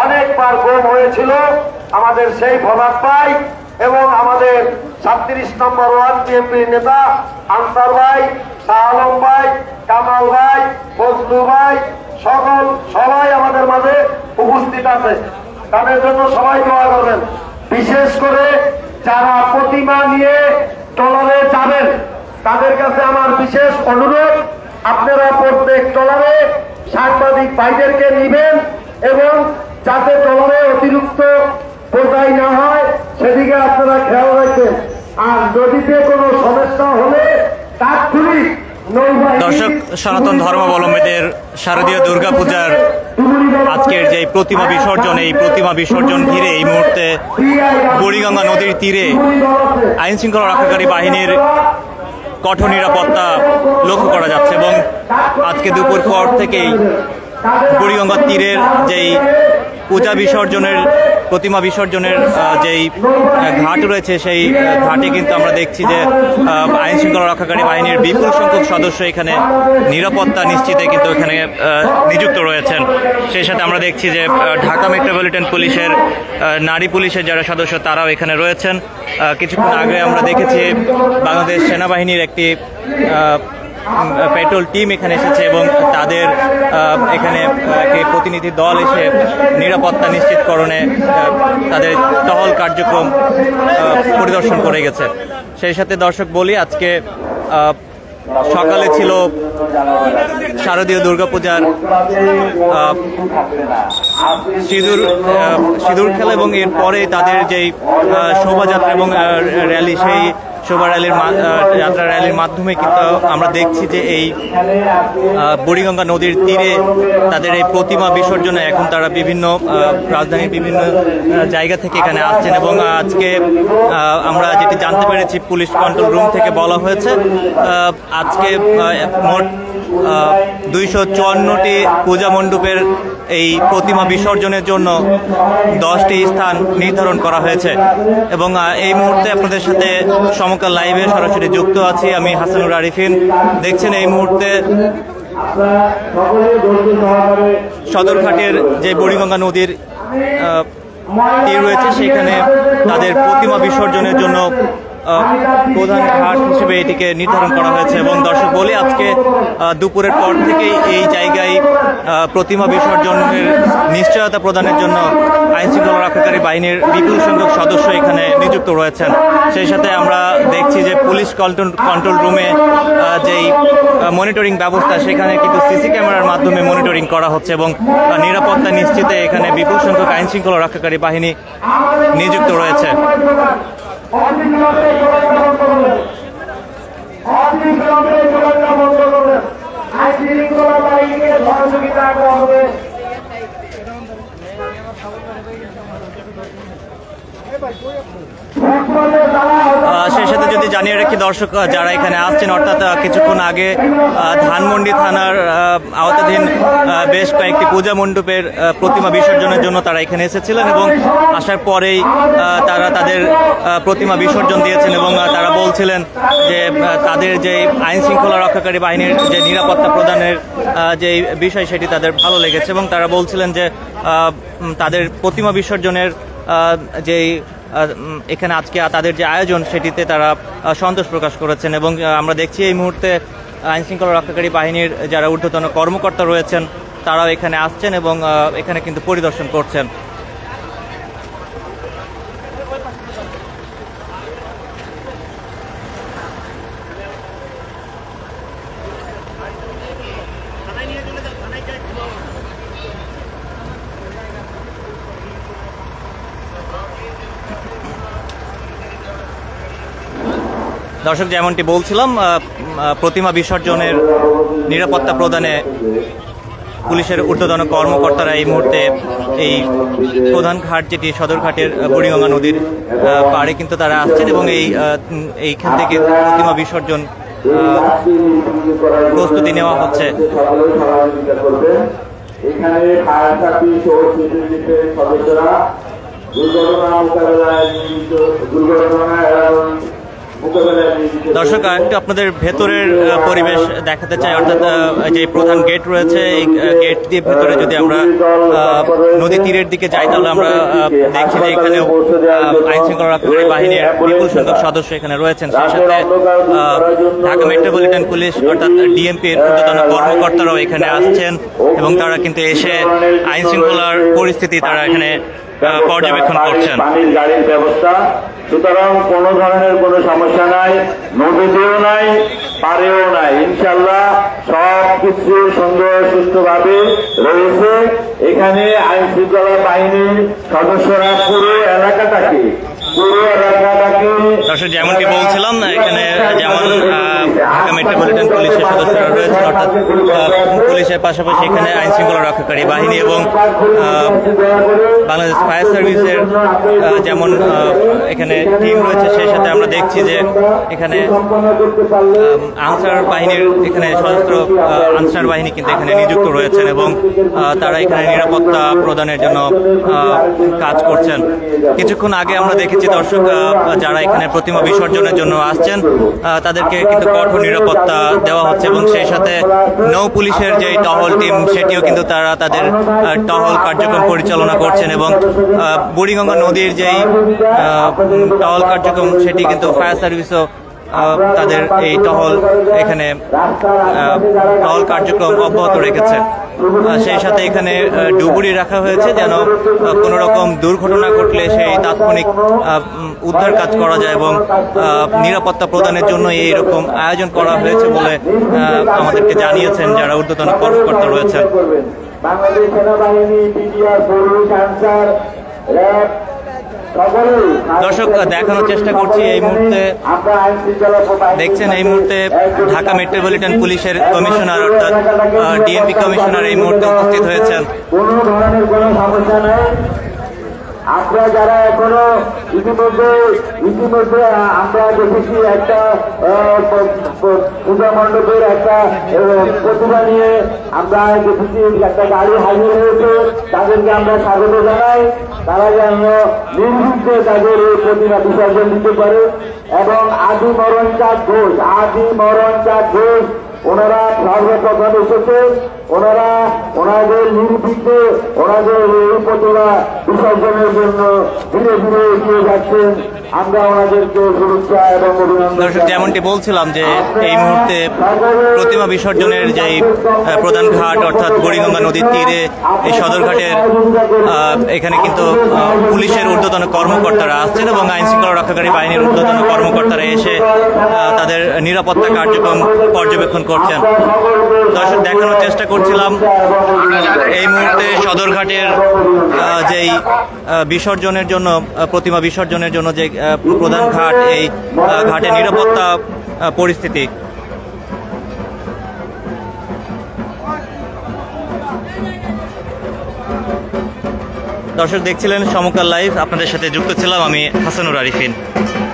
অনেকবার গুম হয়েছিল আমাদের সেই ফরহাদ ভাই এবং আমাদের 36 নম্বর ওয়ার্ড বিএনপির নেতা আনসার ভাই, শাহ আলম ভাই, কামাল ভাই, ফজলু ভাই, সবাই আমাদের মাঝে উপস্থিত আছে। তাদের জন্য সবাই দোয়া করবেন। বিশেষ করে যারা প্রতিমা নিয়ে ট্রলারে যাবেন তাদের কাছে আমার বিশেষ অনুরোধ, আপনারা প্রত্যেক ট্রলারে সাংবাদিক ভাইদেরকে নিবেন এবং যাতে ট্রলারে অতিরিক্ত বোঝাই না হয় সেদিকে আপনারা খেয়াল রাখবেন। আর নদীতে কোনো সমস্যা হলে তাৎক্ষণিক দর্শক, সনাতন ধর্মাবলম্বীদের শারদীয় দুর্গাপূজার আজকের যে প্রতিমা বিসর্জন, এই প্রতিমা বিসর্জন ঘিরে এই মুহূর্তে বুড়িগঙ্গা নদীর তীরে আইন শৃঙ্খলা রক্ষাকারী বাহিনীর কঠোর নিরাপত্তা লক্ষ্য করা যাচ্ছে এবং আজকে দুপুর পর থেকেই বুড়িগঙ্গার তীরের যেই পূজা বিসর্জনের প্রতিমা বিসর্জনের যেই ঘাট রয়েছে সেই ঘাটে কিন্তু আমরা দেখছি যে আইন শৃঙ্খলা রক্ষাকারী বাহিনীর বিপুল সংখ্যক সদস্য এখানে নিরাপত্তা নিশ্চিতে কিন্তু এখানে নিযুক্ত রয়েছেন। সেই সাথে আমরা দেখছি যে ঢাকা মেট্রোপলিটন পুলিশের নারী পুলিশের যারা সদস্য তারাও এখানে রয়েছেন। কিছুক্ষণ আগে আমরা দেখেছি বাংলাদেশ সেনাবাহিনীর একটি পেট্রোল টিম এখানে এসেছে এবং তাদের এখানে একটি প্রতিনিধি দল এসে নিরাপত্তা নিশ্চিতকরণে তাদের টহল কার্যক্রম পরিদর্শন করে গেছে। সেই সাথে দর্শক বলি, আজকে সকালে ছিল শারদীয় দুর্গাপূজার সিঁদুর খেলা এবং এরপরে তাদের যেই শোভাযাত্রা এবং র্যালি, সেই শোভা যাত্রা র্যালির মাধ্যমে কিন্তু আমরা দেখছি যে এই বুড়িগঙ্গা নদীর তীরে তাদের এই প্রতিমা বিসর্জনে এখন তারা বিভিন্ন রাজধানীর বিভিন্ন জায়গা থেকে এখানে আসছেন এবং আজকে আমরা যেটি জানতে পেরেছি পুলিশ কন্ট্রোল রুম থেকে বলা হয়েছে আজকে মোট 254টি পূজা মণ্ডপের এই প্রতিমা বিসর্জনের জন্য 10টি স্থান নির্ধারণ করা হয়েছে এবং এই মুহূর্তে আপনাদের সাথে সমকাল লাইভে সরাসরি যুক্ত আছি আমি হাসানুর আরিফিন। দেখছেন এই মুহূর্তে সদরঘাটের যে বুড়িগঙ্গা নদীর তীর রয়েছে সেখানে তাদের প্রতিমা বিসর্জনের জন্য প্রধান ঘাট হিসেবে এটিকে নির্ধারণ করা হয়েছে এবং দর্শক বলি, আজকে দুপুরের পর থেকেই এই জায়গায় প্রতিমা বিসর্জনের নিশ্চয়তা প্রদানের জন্য আইন শৃঙ্খলা রক্ষাকারী বাহিনীর বিপুল সংখ্যক সদস্য এখানে নিযুক্ত রয়েছেন। সেই সাথে আমরা দেখছি যে পুলিশ কন্ট্রোল রুমে যেই মনিটরিং ব্যবস্থা সেখানে কিন্তু সিসি ক্যামেরার মাধ্যমে মনিটরিং করা হচ্ছে এবং নিরাপত্তা নিশ্চিতে এখানে বিপুল সংখ্যক আইন শৃঙ্খলা রক্ষাকারী বাহিনী নিযুক্ত রয়েছে। সেই সাথে যদি জানিয়ে রাখি দর্শক, যারা এখানে আসছেন অর্থাৎ কিছুক্ষণ আগে ধানমন্ডি থানার আওতাধীন বেশ কয়েকটি পূজা মণ্ডপের প্রতিমা বিসর্জনের জন্য তারা এখানে এসেছিলেন এবং আসার পরেই তারা তাদের প্রতিমা বিসর্জন দিয়েছেন এবং তারা বলছিলেন যে তাদের যে আইন শৃঙ্খলা রক্ষাকারী বাহিনীর যে নিরাপত্তা প্রদানের যে বিষয় সেটি তাদের ভালো লেগেছে এবং তারা বলছিলেন যে তাদের প্রতিমা বিসর্জনের যেই এখানে আজকে তাদের যে আয়োজন সেটিতে তারা সন্তোষ প্রকাশ করেছেন এবং আমরা দেখছি এই মুহূর্তে আইন শৃঙ্খলা রক্ষাকারী বাহিনীর যারা ঊর্ধ্বতন কর্মকর্তা রয়েছেন তারাও এখানে আসছেন এবং এখানে কিন্তু পরিদর্শন করছেন। দর্শক, যেমনটি বলছিলাম, প্রতিমা বিসর্জনের নিরাপত্তা প্রদানে পুলিশের ঊর্ধ্বতন কর্মকর্তারা এই মুহূর্তে এই প্রধান ঘাট যেটি সদরঘাটের বুড়িগঙ্গা নদীর পাড়ে কিন্তু তারা আসছেন এবং এইখান থেকে প্রতিমা বিসর্জন প্রস্তুতি নেওয়া হচ্ছে। দর্শক, একটু আপনাদের ভেতরের পরিবেশ দেখাতে চাই, অর্থাৎ যে প্রধান গেট রয়েছে এই গেট দিয়ে ভেতরে যদি আমরা নদী তীরের দিকে যাই তাহলে আমরা দেখছি যে এখানে আইন শৃঙ্খলা রক্ষাকারী বাহিনীর বিপুল সংখ্যক সদস্য এখানে রয়েছেন। সেই সাথে ঢাকা মেট্রোপলিটন পুলিশ অর্থাৎ ডিএমপির ঊর্ধ্বতন কর্মকর্তারাও এখানে আসছেন এবং তারা কিন্তু এসে আইন শৃঙ্খলার পরিস্থিতি তারা এখানে পর্যবেক্ষণ করছেন। পানির গাড়ির ব্যবস্থা, সুতরাং কোনো ধরনের কোনো সমস্যা নাই, নদীতেও নাই, পারেও নাই, ইনশাল্লাহ সব কিছু সুন্দর সুস্থভাবে রয়েছে। এখানে আইন শৃঙ্খলা বাহিনীর সদস্যরা পুরো এলাকাটাকে দর্শক, যেমনটি বলছিলাম এখানে যেমন ঢাকা মেট্রোপলিটন পুলিশের সদস্যরা রয়েছেন, অর্থাৎ পুলিশের পাশাপাশি এখানে আইন শৃঙ্খলা রক্ষাকারী বাহিনী এবং বাংলাদেশ ফায়ার সার্ভিসের যেমন এখানে টিম রয়েছে, সেই সাথে আমরা দেখছি যে এখানে আনসার বাহিনীর এখানে সশস্ত্র আনসার বাহিনী কিন্তু এখানে নিযুক্ত রয়েছেন এবং তারা এখানে নিরাপত্তা প্রদানের জন্য কাজ করছেন। কিছুক্ষণ আগে আমরা দেখেছি দর্শক, যারা এখানে প্রতিমা বিসর্জনের জন্য আসছেন তাদেরকে কিন্তু কঠোর নিরাপত্তা দেওয়া হচ্ছে এবং সেই সাথে নৌ পুলিশের যে টহল টিম সেটিও কিন্তু তারা তাদের টহল কার্যক্রম পরিচালনা করছেন এবং বুড়িগঙ্গা নদীর যেই টহল কার্যক্রম সেটি কিন্তু ফায়ার সার্ভিসও তাদের এই টহল এখানে টহল কার্যক্রম অব্যাহত রেখেছে। সেই সাথে এখানে ডুবুরি রাখা হয়েছে যেন কোনো রকম দুর্ঘটনা ঘটলে সেই তাৎক্ষণিক উদ্ধার কাজ করা যায় এবং নিরাপত্তা প্রদানের জন্য এইরকম আয়োজন করা হয়েছে বলে আমাদেরকে জানিয়েছেন যারা ঊর্ধ্বতন কর্মকর্তা রয়েছেন। বাংলাদেশ সেনাবাহিনী, বিডিআর, পুলিশ, আনসার, র্যাব দর্শক, দেখানোর চেষ্টা করছি এই মুহূর্তে দেখছেন এই মুহূর্তে ঢাকা মেট্রোপলিটন পুলিশের কমিশনার অর্থাৎ ডিএমপি কমিশনার এই মুহূর্তে উপস্থিত হয়েছেন। কোনো ধরনের কোনো সমস্যা নেই। আমরা যারা এখনো ইতিমধ্যে আমরা দেখেছি একটা পূজা মণ্ডপের একটা প্রতিভা নিয়ে আমরা দেখেছি একটা গাড়ি হাজির হয়েছে, তাদেরকে আমরা স্বাগত জানাই। তারা যেন নির্বিঘ্নে তাদের এই প্রতিমা বিসর্জন দিতে পারে এবং আদি মরণচাঁদ ঘোষ ওনারা সর্বপ্রথম এসেছে, ওনারা ওনাদের নির্বিঘ্নে ওনাদের এই প্রতিভা বিসর্জনের জন্য ধীরে ধীরে এগিয়ে যাচ্ছেন। আমরা ওনাদেরকে শুভেচ্ছা এবং অভিনন্দন। দর্শক, যেমনটি বলছিলাম যে এই মুহূর্তে প্রতিমা বিসর্জনের যেই প্রধান ঘাট অর্থাৎ বুড়িগঙ্গা নদীর তীরে এই সদরঘাটের এখানে কিন্তু পুলিশের ঊর্ধ্বতন কর্মকর্তারা আসছেন এবং আইন শৃঙ্খলা রক্ষাকারী বাহিনীর ঊর্ধ্বতন কর্মকর্তারা এসে তাদের নিরাপত্তা কার্যক্রম পর্যবেক্ষণ করছেন। দর্শক, দেখানোর চেষ্টা করছিলাম এই মুহূর্তে সদরঘাটের যেই বিসর্জনের জন্য প্রতিমা বিসর্জনের জন্য যে প্রধান ঘাট এই ঘাটের নিরাপত্তা পরিস্থিতি। দর্শক, দেখছিলেন সমকাল লাইভ, আপনাদের সাথে যুক্ত ছিলাম আমি হাসানুর আরিফিন।